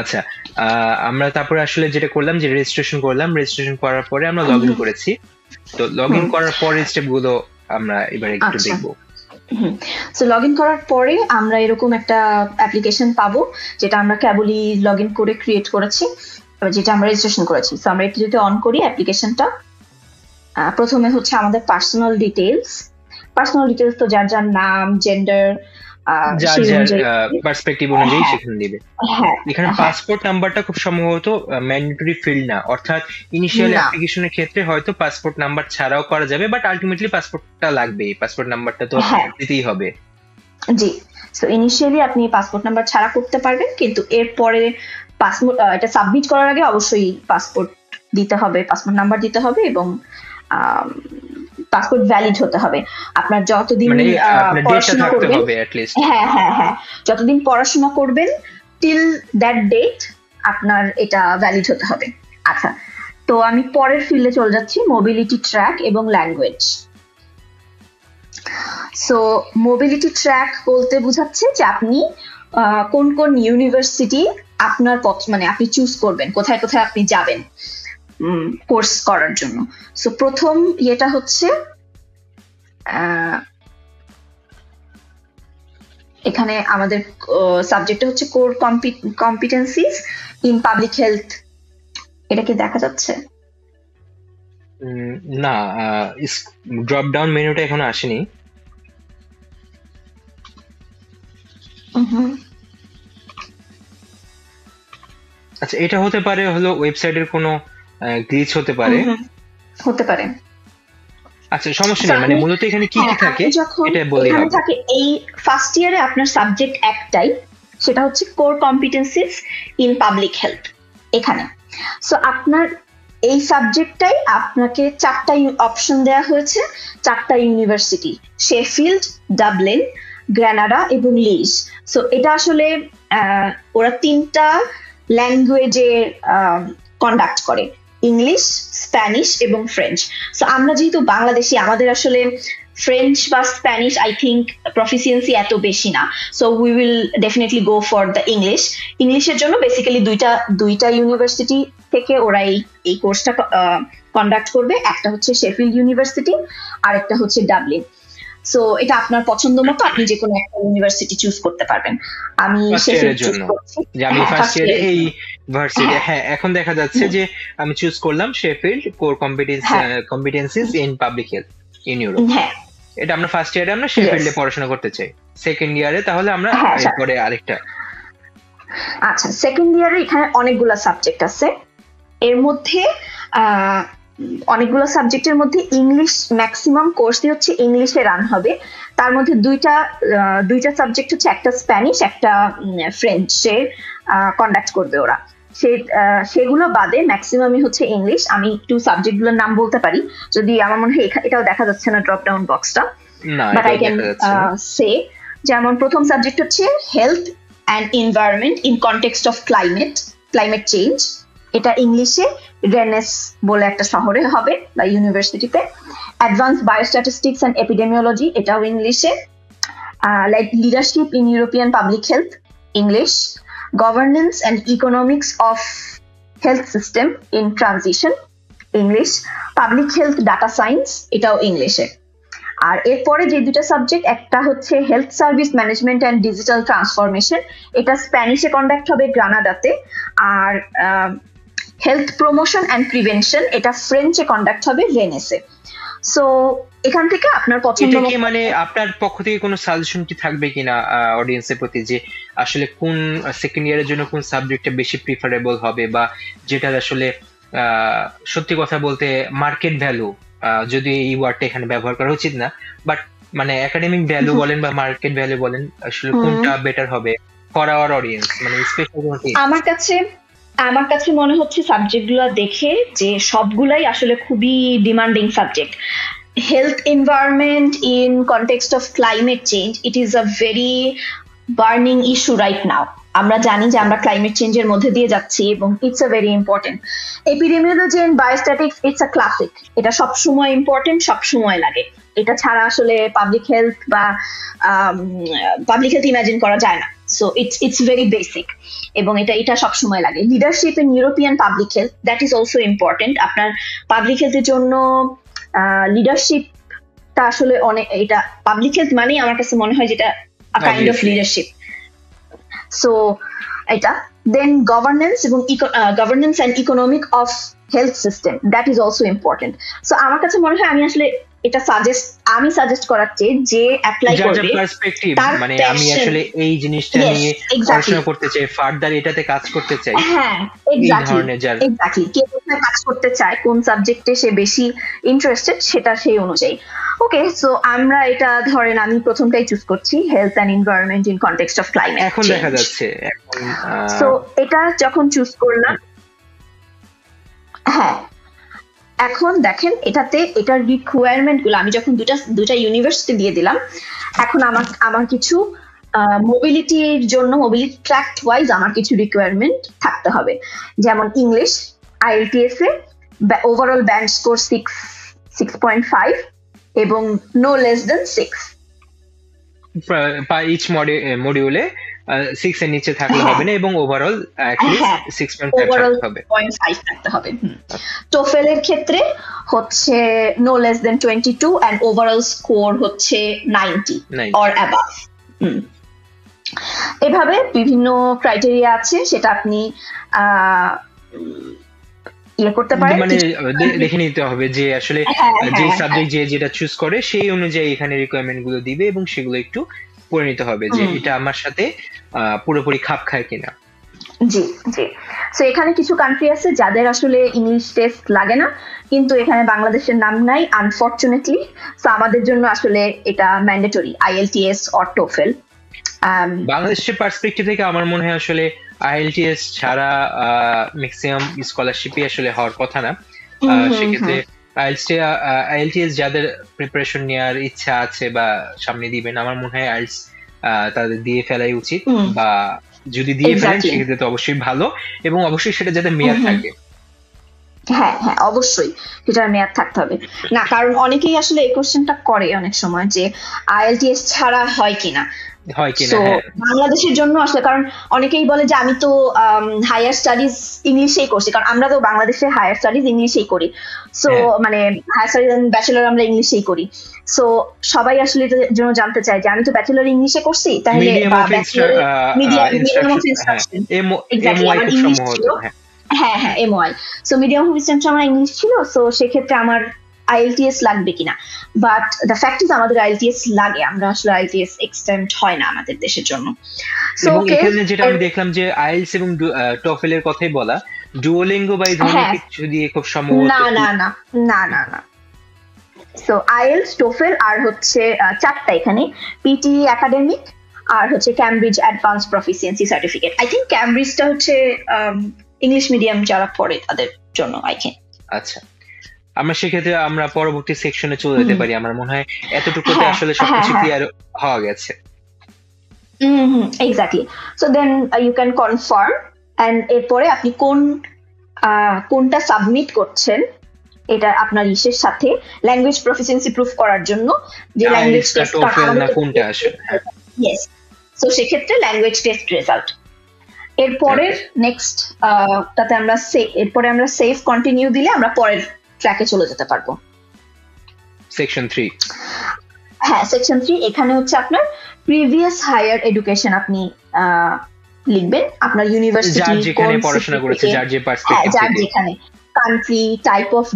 আচ্ছা, আমরা তারপরে আসলে যেটা করলাম যে রেজিস্ট্রেশন করলাম, রেজিস্ট্রেশন করার পরে আমরা লগ ইন হুম করেছি। তো লগ ইন হুম করার পরের স্টেপ গুলো আমরা এবার একটু আচ্ছা। দেখবো। হুম সো লগ ইন করার পরে আমরা এরকম একটা অ্যাপ্লিকেশন পাবো, যেটা আমরা কেবলই লগ ইন করে ক্রিয়েট করেছি, যেটা আমরা রেজিস্ট্রেশন করেছি। সো আমরা একটু যদি অন করি অ্যাপ্লিকেশনটা, প্রথমে হচ্ছে আমাদের পার্সোনাল ডিটেলস তো যার যার নাম, জেন্ডার, যার সেই যার অনুযায়ী। পার্সপেক্টিভ অনুযায়ী হ্যাঁ সেখানে দিবে। হ্যাঁ এখানে হ্যাঁ। পাসপোর্ট নাম্বারটা খুব সম্ভবত ম্যান্ডেটরি ফিল্ড না, অর্থাৎ ইনিশিয়াল না। অ্যাপ্লিকেশনের ক্ষেত্রে হয়তো পাসপোর্ট নাম্বার ছাড়াও করা যাবে, বাট আলটিমেটলি পাসপোর্টটা লাগবে, পাসপোর্ট নাম্বারটা তো হ্যাঁ দিতেই হবে। জি। সো ইনিশিয়ালি আপনি পাসপোর্ট নাম্বার ছাড়া করতে পারবেন, কিন্তু এরপরে পাসপোর্ট এটা সাবমিট করার আগে অবশ্যই পাসপোর্ট দিতে হবে, পাসপোর্ট নাম্বার দিতে হবে, এবং পাসপোর্ট ভ্যালিড হতে হবে। আপনার যতদিন মানে আপনার ডেটটা পড়াশোনা থাকতে করবেন, হবে অ্যাটলিস্ট। হ্যাঁ হ্যাঁ হ্যাঁ, যতদিন পড়াশোনা করবেন টিল দ্যাট ডেট আপনার এটা ভ্যালিড হতে হবে। আচ্ছা, তো আমি পরের ফিল্ডে চলে যাচ্ছি, মোবিলিটি ট্র্যাক এবং ল্যাঙ্গুয়েজ। সো মোবিলিটি ট্র্যাক বলতে বোঝাচ্ছে যে আপনি কোন কোন ইউনিভার্সিটি আপনার মানে আপনি চুজ করবেন, কোথায় কোথায় আপনি যাবেন কোর্স করার জন্য। সো প্রথম ইয়েটা হচ্ছে এখানে আমাদের সাবজেক্টটা হচ্ছে কোর কম্পিটেন্সিজ ইন পাবলিক হেলথ। এটা কি দেখা যাচ্ছে? না, ড্রপ ডাউন মেনুটা এখনো আসেনি। আচ্ছা, এটা হতে পারে হলো ওয়েবসাইটের কোনো গ্লিচ হতে পারে। হতে পারে। আচ্ছা, সমস্যা নেই, মানে মূলত এখানে কি কি থাকে আপনি যখন এটা বললেই এখানে হবে। থাকে, এই ফার্স্ট ইয়ারে আপনার সাবজেক্ট একটাই, সেটা হচ্ছে core competencies in public health এখানে। সো আপনার এই সাবজেক্টটাই আপনাকে চারটা অপশন দেওয়া হয়েছে, চারটা ইউনিভার্সিটি: শেফিল্ড, ডাবলিন, গ্রানাডা এবং লিজ। সো এটা আসলে ওরা তিনটা ল্যাঙ্গুয়েজে কন্ডাক্ট করে, ইংলিশ, স্প্যানিশ এবং ফ্রেঞ্চ। সো আমরা যেহেতু বাংলাদেশি, আমাদের আসলে ফ্রেঞ্চ বা স্প্যানিশ আই থিঙ্ক প্রফিসিয়েন্সি এত বেশি না। So we will definitely go for the English. ইংলিশের জন্য বেসিক্যালি দুইটা ইউনিভার্সিটি থেকে ওরা এই কোর্সটা কন্ডাক্ট করবে। একটা হচ্ছে শেফিল্ড ইউনিভার্সিটি, আর একটা হচ্ছে ডাবলিন। সো এটা আপনার পছন্দ মতো আপনি যে কোনো একটা ইউনিভার্সিটি চুজ করতে পারবেন। আমি ফার্স্ট শেফিল্ড ইয়ারের চুজ জন্য, করছি। যে আমি হ্যাঁ, ফার্স্ট ফার্স্ট ইয়ারে ইয়ারের এই জন্য। ভার্সিটি, হ্যাঁ হ্যাঁ এখন দেখা যাচ্ছে হুম, যে আমি চুজ করলাম শেফিল্ড কোর হ্যাঁ competencies in public health in Europe. হ্যাঁ এটা আমরা ফার্স্ট ইয়ারে আমরা ইয়েস শেফিল্ডে পড়াশোনা করতে চাই। সেকেন্ড ইয়ারে তাহলে আমরা হ্যাঁ আচ্ছা। এরপরে আরেকটা। আচ্ছা, সেকেন্ড ইয়ারে এখানে অনেকগুলো সাবজেক্ট আছে। এর মধ্যে আহ, অনেকগুলো সাবজেক্টের মধ্যে ইংলিশ, ম্যাক্সিমাম কোর্সই হচ্ছে ইংলিশে রান হবে। তার মধ্যে দুইটা সাবজেক্ট হচ্ছে, একটা স্প্যানিশ, একটা ফ্রেঞ্চে কন্ডাক্ট করবে ওরা। সেগুলো বাদে ম্যাক্সিমামই হচ্ছে ইংলিশ। আমি একটু সাবজেক্টগুলোর নাম বলতে পারি, যদি আমার মনে হয় এটাও দেখা যাচ্ছে না ড্রপ ডাউন বক্সটা, না, বাট আই এটাও ক্যান দেখা যাচ্ছে না। সে। যেমন প্রথম সাবজেক্ট হচ্ছে health and environment in context of climate change. এটা ইংলিশে রেনেস বলে একটা শহরে হবে বা ইউনিভার্সিটিতে। অ্যাডভান্স বায়োস্ট্যাটিস্টিক্স অ্যান্ড এপিডেমিওলজি, এটাও ইংলিশে। Like leadership in European public health, English. Governance and economics of health system in transition, English. Public health data science, এটাও ইংলিশে। আর এরপরে যে দুটো সাবজেক্ট, একটা হচ্ছে health service management and digital transformation, এটা স্প্যানিশে কন্ডাক্ট হবে গ্রানাডাতে। আর হেলথ প্রমোশন অ্যান্ড প্রিভেনশন, এটা ফ্রেঞ্চে কন্ডাক্ট হবে ভেনেসে। সো এখান থেকে আপনার পছন্দ এটা কি মতো। মানে আপনার পক্ষ থেকে কোনো সাজেশন কি থাকবে কিনা অডিয়েন্সের প্রতি, যে আসলে কোন সেকেন্ড ইয়ারের জন্য কোন সাবজেক্টটা বেশি প্রিফারেবল হবে, বা যেটা আসলে সত্যি কথা বলতে মার্কেট ভ্যালু, যদি এই ওয়ার্ডটা এখানে ব্যবহার করা উচিত না, বাট মানে একাডেমিক ভ্যালু বলেন বা মার্কেট ভ্যালু বলেন, আসলে কোনটা বেটার হবে ফর আওয়ার অডিয়েন্স, মানে স্পেশাল কোনো tips? আমার কাছে মনে হচ্ছে সাবজেক্টগুলো দেখে যে সবগুলাই আসলে খুবই demanding subject. Health environment in context of climate change, it is a very burning issue right now. আমরা জানি যে আমরা ক্লাইমেট চেঞ্জের মধ্যে দিয়ে যাচ্ছি এবং it's a very important. Epidemiology and biostatistics, it's a classic. এটা সব সময় ইম্পর্টেন্ট, সব সময় লাগে। এটা ছাড়া আসলে পাবলিক হেলথ ইমাজিন করা যায় না। সো ইটস ভেরি বেসিক, এবং এটা সবসময় লাগে। Leadership in European public health, that is also important. আপনার পাবলিক হেলথের জন্য লিডারশিপটা আসলে অনেক, এটা পাবলিক হেলথ মানে আমার কাছে মনে হয় যেটা কাইন্ড অফ লিডারশিপ। সো এটা দেন গভর্নেন্স এবং governance and economic of health system, that is also important. So আমার কাছে মনে হয় আমি আসলে এটা সাজেস্ট করার চেয়ে যে অ্যাপ্লাই করবে তার মানে আমি আসলে এই জিনিসটা নিয়ে পড়াশোনা করতে চাই, ফার্দার এটাতে কাজ করতে চাই। হ্যাঁ এক্স্যাক্টলি, কে কোথায় কাজ করতে চায়, কোন সাবজেক্টে সে বেশি ইন্টারেস্টেড, সেটা সেই অনুযায়ী। ওকে, সো আমরা এটা ধরেন আমি প্রথমটাই চুজ করছি, health and environment in context of climate. এখন দেখা যাচ্ছে সো এটা যখন চুজ করলাম, হ্যাঁ এখন দেখেন এটার রিকোয়ারমেন্ট গুলো আমি যখন দুটা ইউনিভার্সিটি দিয়ে দিলাম, এখন আমার কিছু মোবিলিটির জন্য, মোবিলিটি ট্র্যাক্ট ওয়াইজ আমার কিছু রিকোয়ারমেন্ট থাকতে হবে। যেমন ইংলিশ IELTS এ ওভারঅল ব্যান্ড স্কোর 6.5 এবং নো লেস দেন 6 ইচ মডিউলে 6 এর নিচে থাকলে হবে না, এবং ওভারঅল অ্যাটলিস্ট 6.5 থাকতে হবে। টোফেল এর ক্ষেত্রে হচ্ছে no less than 22 and overall score হচ্ছে 90 অর অ্যাবাভ। এভাবে বিভিন্ন ক্রাইটেরিয়া আছে, সেটা আপনি করতে পারেন, মানে দেখে নিতে হবে যে আসলে যে সাবজেক্ট যেটা চুজ করে সেই অনুযায়ী এখানে রিকোয়ারমেন্ট গুলো দিবে, এবং সেগুলো একটু পড়ে নিতে হবে যে এটা আমার সাথে পুরোপুরি খাপ খায় কিনা। জি জি। সো এখানে কিছু কান্ট্রি আছে যাদের আসলে ইংলিশ টেস্ট লাগে না, কিন্তু এখানে বাংলাদেশের নাম নাই আনফরচুনেটলি। সো আমাদের জন্য আসলে এটা ম্যান্ডেটরি, IELTS অর টোফেল। বাংলাদেশের পার্সপেক্টিভ থেকে আমার মনে হয় আসলে IELTS ছাড়া ম্যাক্সিমাম স্কলারশিপই আসলে হওয়ার কথা না। সেক্ষেত্রে IELTS যাদের প্রিপারেশন নেওয়ার ইচ্ছা আছে বা সামনে দিবেন, আমার মনে হয় IELTS তাদের দিয়ে ফেলাই উচিত, বা যদি দিয়ে ফেলেন সেক্ষেত্রে তো অবশ্যই ভালো, এবং অবশ্যই সেটা যাতে মেয়াদ থাকে। হ্যাঁ হ্যাঁ অবশ্যই সেটার মেয়াদ থাকতে হবে। না, কারণ অনেকেই আসলে এই কোশ্চেনটা করে অনেক সময় যে IELTS ছাড়া হয় কিনা। বাংলাদেশের জন্য আসলে, কারণ অনেকেই বলে যে আমি তো হায়ার স্টাডিজ ইংলিশেই করছি, কারণ আমরা তো বাংলাদেশে হায়ার স্টাডিজ ইংলিশেই করি। সো মানে হায়ার স্টাডিজ ব্যাচেলর আমরা ইংলিশেই করি। সো সবাই আসলে এটার জন্য জানতে চায় যে আমি তো ব্যাচেলর ইংলিশে করছি, তাহলে MOI, so medium of instruction আমার ইংলিশ ছিল, সো সেক্ষেত্রে আমার IELTS লাগবে কিনা। বাট দ্য ফ্যাক্ট ইজ আমাদের IELTS লাগে, আমরা আসলে IELTS এক্সটেন্ড হয় না আমাদের দেশের জন্য। সো এখানে যেটা আমি দেখলাম যে IELTS এবং TOEFL এর কথাই বলা, ডুওলিঙ্গো বা এই ধরনের কিছু দিয়ে খুব সম্ভবত না। সো IELTS, TOEFL আর হচ্ছে চারটা এখানে, PTE একাডেমিক আর হচ্ছে Cambridge advance proficiency certificate. I think ক্যামব্রিজটা হচ্ছে ইংলিশ মিডিয়াম যারা পড়ে তাদের জন্য আই থিংক। আচ্ছা, আমরা সেক্ষেত্রে আমরা পরবর্তী সেকশনে চলে যেতে পারি। আমার মনে হয় এতটুকুতে আসলে সবকিছু ক্লিয়ার হওয়া গেছে। Exactly. So then you can confirm, and এরপরে আপনি কোনটা সাবমিট করছেন এটা আপনার ইসের সাথে ল্যাঙ্গুয়েজ প্রফিসিয়েন্সি প্রুফ করার জন্য যে ল্যাঙ্গুয়েজ টেস্ট কোনটা আসে। ইয়েস, সো সেক্ষেত্রে ল্যাঙ্গুয়েজ টেস্ট রেজাল্ট। এরপরে নেক্সট তাতে আমরা সেভ কন্টিনিউ দিলে আমরা পরের ট্র্যাকে চলে যেতে পারবো। সেকশন 3, হ্যাঁ সেকশন 3, এখানে হচ্ছে আপনার প্রিভিয়াস হায়ার এডুকেশন আপনি লিখবেন, আপনার ইউনিভার্সিটি যেখানে পড়াশোনা করেছে, যার যে পার্সপেক্টিভ যার যেখানে কান্ট্রি, টাইপ অফ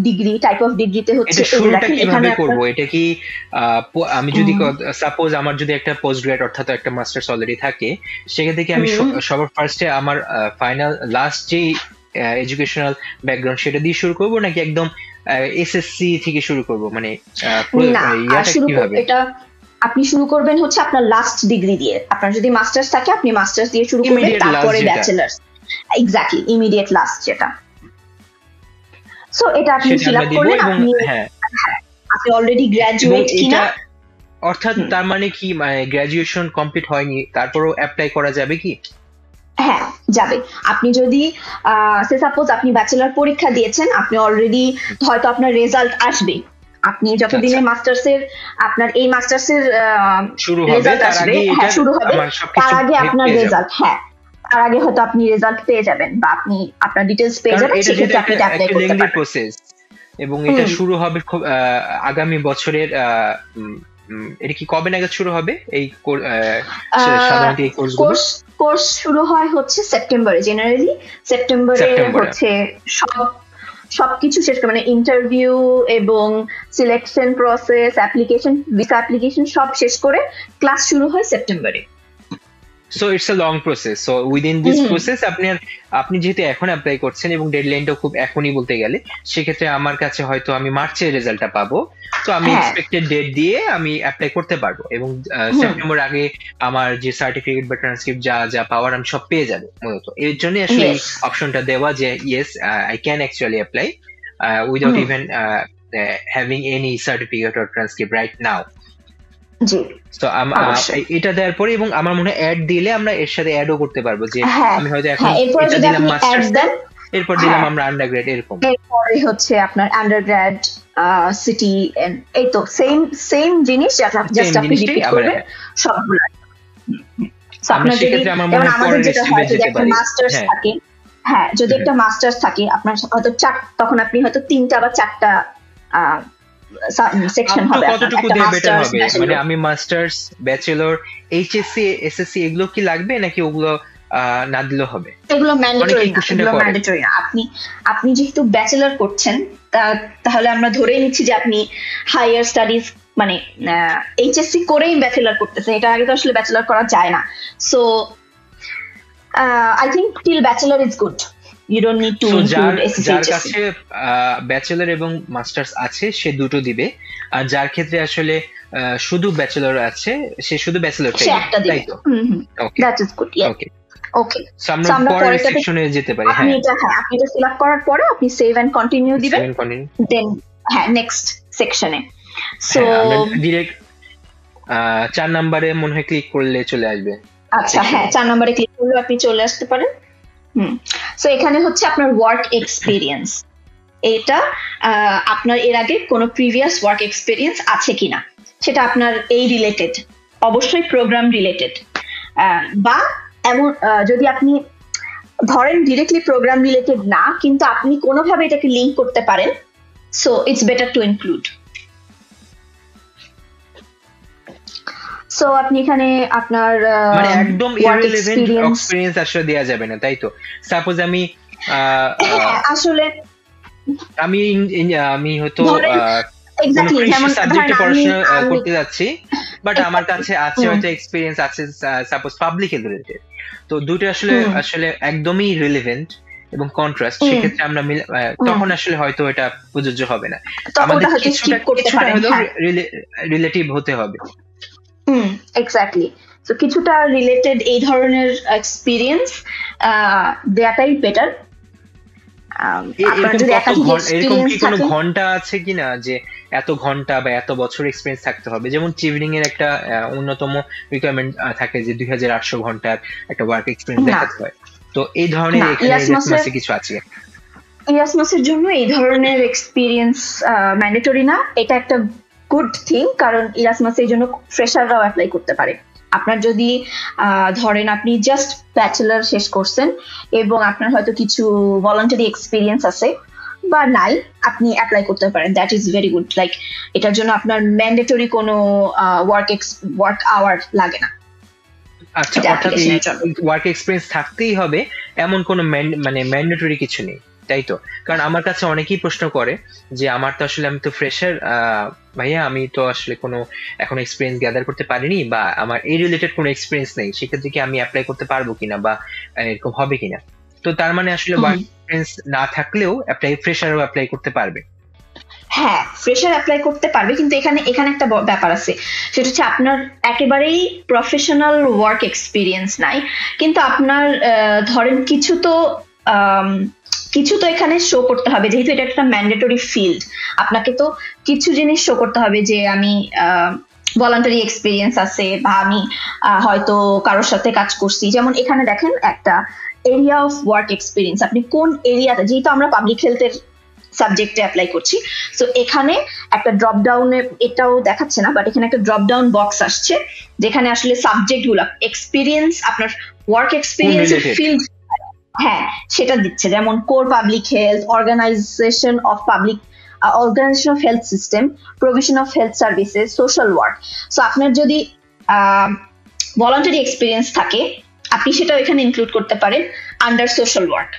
ডিগ্রিতে হচ্ছে এটা শুরুটা কিভাবে করব। এটা কি আমি যদি সাপোজ আমার যদি একটা পোস্ট গ্রেড অর্থাৎ একটা মাস্টার্স অলরেডি থাকে, সেক্ষেত্রে কি আমি সবার ফার্স্টে আমার ফাইনাল লাস্ট যে এডুকেশনাল ব্যাকগ্রাউন্ড সেটা দিয়ে শুরু করব, নাকি একদম এসএসসি থেকে শুরু করব? মানে কিভাবে এটা আপনি শুরু করবেন হচ্ছে আপনার লাস্ট ডিগ্রি দিয়ে। আপনার যদি মাস্টার্স থাকে আপনি মাস্টার্স দিয়ে শুরু করবেন, তারপরে ব্যাচেলার্স। এক্স্যাক্টলি, ইমিডিয়েট লাস্ট যেটা। সো এটা আপনি ফিল আপ করলেন, আপনি অলরেডি গ্র্যাজুয়েট কিনা, অর্থাৎ তার মানে কি গ্র্যাজুয়েশন কমপ্লিট হয়নি তারপরও অ্যাপ্লাই করা যাবে কি? হ্যাঁ যাবে। আপনি যদি সাপোজ আপনি ব্যাচেলর পরীক্ষা দিয়েছেন, আপনি অলরেডি হয়তো আপনার রেজাল্ট আসবে, আপনি যতদিনে মাস্টার্সের আপনার এই মাস্টার্সের শুরু হবে রেজাল্ট তার আসবে, আগে হ্যাঁ শুরু হবে, আমার তার সবকিছু আগে আপনার পেয়ে যাবো। রেজাল্ট, হ্যাঁ তার আগে হয়তো আপনি রেজাল্ট পেয়ে যাবেন বা আপনি আপনার ডিটেলস পেয়ে কারণ যাবেন, এটা যেহেতু সেক্ষেত্রে আপনি একটা অ্যাপ্লাই একটা করতে লেংদি পারবেন। প্রসেস এবং এটা শুরু হবে খুব আগামী বছরের এটা কি কবে নাগাদ শুরু হবে এই সাধারণত এই কোর্সগুলো? কোর্স শুরু হয় হচ্ছে সেপ্টেম্বরে, জেনারেলি সেপ্টেম্বরে হচ্ছে সবকিছু শেষ করে, মানে ইন্টারভিউ এবং selection process, application, visa application সব শেষ করে ক্লাস শুরু হয় সেপ্টেম্বরে। So it's a long process. So within this process আপনি যেহেতু এখন অ্যাপ্লাই করছেন এবং ডেডলাইনটাও খুব এখনই বলতে গেলে, সেক্ষেত্রে আমার কাছে হয়তো আমি মার্চের রেজাল্টটা পাবো, তো আমি এক্সপেক্টেড ডেট দিয়ে আমি অ্যাপ্লাই করতে পারবো এবং সেপ্টেম্বর আগে আমার যে সার্টিফিকেট বা ট্রান্সক্রিপ্ট যা যা পাওয়ার আমি সব পেয়ে যাবো। মূলত এর জন্য আসলে অপশনটা দেওয়া যে yes I can actually apply without even having any certificate or transcript right now. তো এটা দেওয়ার পরে এবং আমার মনে হয় অ্যাড দিলে আমরা এর সাথে অ্যাডও করতে পারবো যে আমি হয়তো এখন এটা দিলাম মাস্টার্স, এরপর দিলাম আমরা আন্ডারগ্রেড, এরকম এরপরে হচ্ছে আপনার আন্ডারগ্রেড সিটি, এই তো সেম জিনিস জাস্ট আপনি রিপিট করবেন সবগুলো। আপনার যদি আমাদের যেটা হয় যদি একটা মাস্টার্স থাকে, হ্যাঁ যদি একটা মাস্টার্স থাকে আপনার হয়তো তখন আপনি হয়তো 3টা বা 4টা সেকশন হবে। কতটুকু দিয়ে বেটার হবে? মানে আমি মাস্টার্স, ব্যাচেলর, এইচএসসি, এসএসসি এগুলো কি লাগবে নাকি ওগুলো না দিলেও হবে? এগুলো ম্যান্ডেটরি না। আপনি যেহেতু ব্যাচেলর করছেন তাহলে আমরা ধরেই নিচ্ছি যে আপনি হায়ার স্টাডিজ মানে এইচএসসি করেই ব্যাচেলর করতেছেন, এটা আগে তো আসলে ব্যাচেলর করা যায় না। So I think till bachelor is good, you don't need to include SSC, যার কাছে ব্যাচেলর এবং মাস্টার্স আছে সে দুটো দিবে, আর যার ক্ষেত্রে আসলে শুধু ব্যাচেলর আছে সে শুধু ব্যাচেলর তাই তো? Okay, that is good. Okay, so আমরা পরের সেকশনে যেতে পারি। আপনি এটা সিলেক্ট করার পরে আপনি সেভ এন্ড কন্টিনিউ দিবেন, দেন নেক্সট সেকশনে। সো ডাইরেক্ট 4 নম্বরে মনে হয় ক্লিক করলে চলে আসবে। আচ্ছা, হ্যাঁ 4 নম্বরে ক্লিক করলে আপনি চলে আসতে পারেন। সো এখানে হচ্ছে আপনার ওয়ার্ক এক্সপিরিয়েন্স, এটা আপনার এর আগে কোনো প্রিভিয়াস ওয়ার্ক এক্সপিরিয়েন্স আছে কিনা সেটা আপনার এই রিলেটেড, অবশ্যই প্রোগ্রাম রিলেটেড, বা এমন যদি আপনি ধরেন ডিরেক্টলি প্রোগ্রাম রিলেটেড না কিন্তু আপনি কোনোভাবে এটাকে লিঙ্ক করতে পারেন, so it's better to include. So আপনি এখানে আপনার মানে একদম ইররিলেভেন্ট এক্সপেরিয়েন্স আসলে দেয়া যাবে না, তাই তো? সাপোজ আমি আসলে আমি হয়তো সাবজেক্টে পড়াশোনা করতে যাচ্ছি, বাট আমার কাছে আছে হয়তো এক্সপেরিয়েন্স আছে সাপোজ পাবলিক হেলথ রিলেটেড, তো দুটো আসলে একদমই রিলেভেন্ট এবং কন্ট্রাস্ট, সেক্ষেত্রে আমরা তখন আসলে হয়তো এটা প্রযোজ্য হবে না, আমাদের কিছুটা রিলেটিভ হতে হবে। এক্স্যাক্টলি। তো কিছুটা রিলেটেড এই ধরনের এক্সপিরিয়েন্স দেয়াটাই বেটার। এরকম কি কোনো ঘন্টা আছে কিনা যে এত ঘন্টা বা এত বছর এক্সপিরিয়েন্স থাকতে হবে? যেমন চিভরিং এর একটা অন্যতম রিকোয়ারমেন্ট থাকে যে 2800 ঘন্টার একটা ওয়ার্ক এক্সপিরিয়েন্স দেখাতে হয়, তো এই ধরনের এখানে কিছু আছে? ইরাসমাসের জন্য এই ধরনের এক্সপিরিয়েন্স ম্যান্ডেটরি না, এটা একটা গুড থিং, কারণ ইরাসমাস এই জন্য ফ্রেশাররাও অ্যাপ্লাই করতে পারে। আপনার যদি ধরেন আপনি জাস্ট ব্যাচেলর শেষ করছেন এবং আপনার হয়তো কিছু ভলান্টারি এক্সপিরিয়েন্স আছে বা নাই, আপনি অ্যাপ্লাই করতে পারেন, that is very good. Like এটার জন্য আপনার ম্যান্ডেটরি কোনো ওয়ার্ক আওয়ার লাগে না। আচ্ছা, অর্থাৎ ওয়ার্ক এক্সপিরিয়েন্স থাকতেই হবে এমন কোনো মানে ম্যান্ডেটরি কিছু নেই, তাই তো? কারণ আমার কাছে অনেকেই প্রশ্ন করে যে আমি তো ফ্রেশার ভাইয়া, আমি তো আসলে কোনো এখন এক্সপিরিয়েন্স গ্যাদার করতে পারিনি বা আমার এই রিলেটেড কোনো এক্সপিরিয়েন্স নেই, সেক্ষেত্রে কি আমি অ্যাপ্লাই করতে পারবো কিনা বা এরকম হবে কিনা? তো তার মানে আসলে ওয়ার্ক এক্সপিরিয়েন্স না থাকলেও ফ্রেশারও অ্যাপ্লাই করতে পারবে? হ্যাঁ, ফ্রেশার অ্যাপ্লাই করতে পারবে, কিন্তু এখানে একটা ব্যাপার আছে, সেটা হচ্ছে আপনার একেবারেই প্রফেশনাল ওয়ার্ক এক্সপিরিয়েন্স নাই, কিন্তু আপনার ধরেন কিছু তো এখানে শো করতে হবে, যেহেতু এটা একটা ম্যান্ডেটরি ফিল্ড, আপনাকে তো কিছু জিনিস শো করতে হবে যে আমি ভলান্টারি এক্সপিরিয়েন্স আছে বা আমি হয়তো কারোর সাথে কাজ করছি। যেমন এখানে দেখেন একটা এরিয়া অফ ওয়ার্ক এক্সপিরিয়েন্স, আপনি কোন এরিয়াতে, যেহেতু আমরা পাবলিক হেলথের সাবজেক্টে অ্যাপ্লাই করছি। সো এখানে একটা ড্রপ ডাউনে, এটাও দেখাচ্ছে না বাট এখানে একটা ড্রপ ডাউন বক্স আসছে যেখানে আসলে সাবজেক্ট গুলা এক্সপিরিয়েন্স, আপনার ওয়ার্ক এক্সপিরিয়েন্স ফিল্ড, হ্যাঁ সেটা দিচ্ছে, যেমন core public health, organisation of health system, provision of health services, social work. So আপনার যদি ভলান্টারি এক্সপিরিয়েন্স থাকে আপনি সেটাও এখানে ইনক্লুড করতে পারেন আন্ডার সোশ্যাল ওয়ার্ক।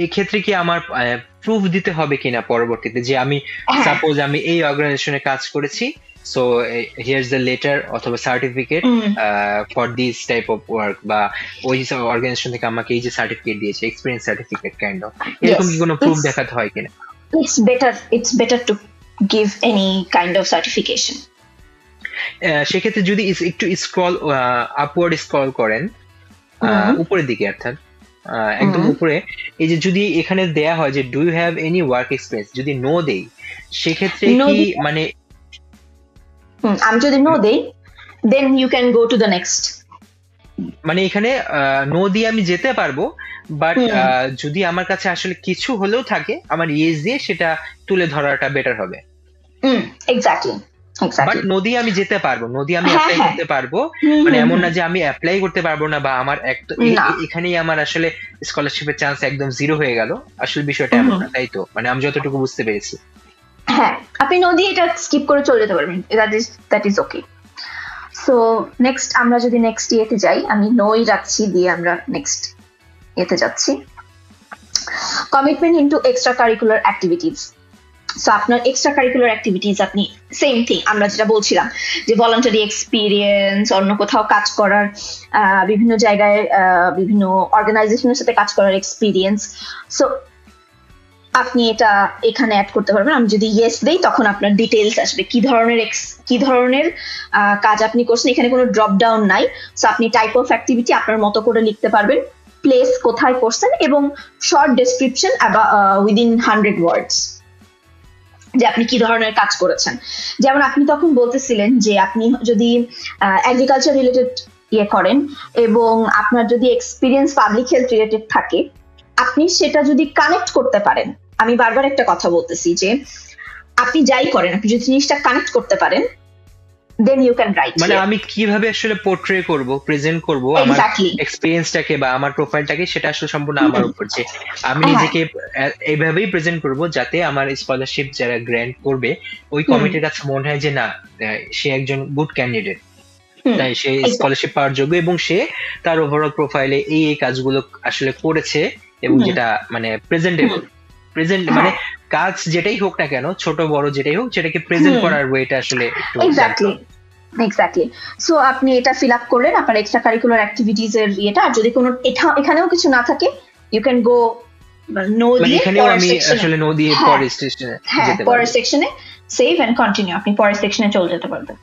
এই ক্ষেত্রে কি আমার প্রুফ দিতে হবে কিনা পরবর্তীতে যে আমি সাপোজ আমি এই অর্গানাইজেশনে কাজ করেছি, সো হিয়ারস দ্য লেটার অথবা certificate for this type of work, বা ওই অর্গানাইজেশন থেকে আমাকে এই যে সার্টিফিকেট দিয়েছে, এক্সপেরিয়েন্স সার্টিফিকেট কাইন্ড অফ, এরকম কি কোনো প্রুফ দেখাতে হয় কিনা? It's better to give any kind of certification. সেক্ষেত্রে যদি একটু স্ক্রল আপওয়ার্ড স্ক্রল করেন উপরের দিকে, অর্থাৎ একদম উপরে, এই যে যদি এখানে দেয়া হয় যে do you have any work experience, যদি নো দেই সেক্ষেত্রে কি মানে আমি যদি নো দেই then you can go to the next, মানে এখানে নো দিয়ে আমি যেতে পারবো, বাট যদি আমার কাছে আসলে কিছু হলেও থাকে আমার ইয়েস দিয়ে সেটা তুলে ধরাটা বেটার হবে। এক্স্যাক্টলি বাট নদী আমি যেতে পারবো, নদী আমি অ্যাপ্লাই করতে পারবো, মানে এমন না যে আমি অ্যাপ্লাই করতে পারবো না বা আমার এখানেই আমার আসলে স্কলারশিপের চান্স একদম জিরো হয়ে গেল, আসলে বিষয়টা এমন না, তাই তো? মানে আমি যতটুকু বুঝতে পেরেছি। হ্যাঁ, আপনি নদী এটা স্কিপ করে চলে যেতে পারবেন, that is okay. So next আমরা যদি নেক্সট ইয়েতে যাই, আমি নই রাখছি দিয়ে আমরা নেক্সট ইয়েতে যাচ্ছি, commitment into extra curricular activities. So আপনার এক্সট্রা কারিকুলার অ্যাক্টিভিটিস, আপনি সেম থিং আমরা যেটা বলছিলাম যে ভলান্টারি এক্সপিরিয়েন্স, অন্য কোথাও কাজ করার, বিভিন্ন জায়গায় বিভিন্ন অর্গানাইজেশনের সাথে কাজ করার এক্সপিরিয়েন্স, সো আপনি এটা এখানে অ্যাড করতে পারবেন। আমি যদি ইয়েস দেই তখন আপনার ডিটেইলস আসবে কি ধরনের কাজ আপনি করছেন। এখানে কোনো ড্রপ ডাউন নাই, সো আপনি টাইপ অফ অ্যাক্টিভিটি আপনার মতো করে লিখতে পারবেন, প্লেস কোথায় করছেন এবং শর্ট ডেসক্রিপশন উইদিন 100 ওয়ার্ডস যে আপনি কি ধরনের কাজ করেছেন। যেমন আপনি তখন বলতেছিলেন যে আপনি যদি এগ্রিকালচার রিলেটেড ইয়ে করেন এবং আপনার যদি এক্সপিরিয়েন্স পাবলিক হেলথ রিলেটেড থাকে, আপনি সেটা যদি কানেক্ট করতে পারেন, আমি বারবার একটা কথা বলতেছি যে আপনি যাই করেন আপনি যদি জিনিসটা কানেক্ট করতে পারেন then you can write, মানে আমি কিভাবে আসলে পোর্ট্রে করব, প্রেজেন্ট করব আমার এক্সপেরিয়েন্সটাকে বা আমার প্রোফাইলটাকে, সেটা আসলে সম্পূর্ণ আমার উপর, যে আমি নিজেকে এইভাবেই প্রেজেন্ট করব যাতে আমার স্কলারশিপ যারা গ্র্যান্ট করবে ওই কমিটির কাছে মনে হয় যে না সে একজন গুড ক্যান্ডিডেট, তাই সে স্কলারশিপ পাওয়ার যোগ্য এবং সে তার ওভারঅল প্রোফাইলে এই কাজগুলো আসলে করেছে এবং যেটা মানে প্রেজেন্টেবল, মানে কাজ যেটাই হোক না কেন, ছোট বড় যেটাই হোক, সেটাকে প্রেজেন্ট করার ওয়েটা আসলে এক্স্যাক্টলি। সো আপনি এটা ফিল আপ করলেন আপনার এক্সট্রা কারিকুলার অ্যাক্টিভিটিজ এর ইয়েটা, আর যদি কোনো এখানেও কিছু না থাকে ইউ ক্যান গো নো দিয়ে, এখানেও আমি আসলে নো দিয়ে পরের সেকশনে সেভ এন্ড কন্টিনিউ, আপনি পরের সেকশনে চলে যেতে পারবেন।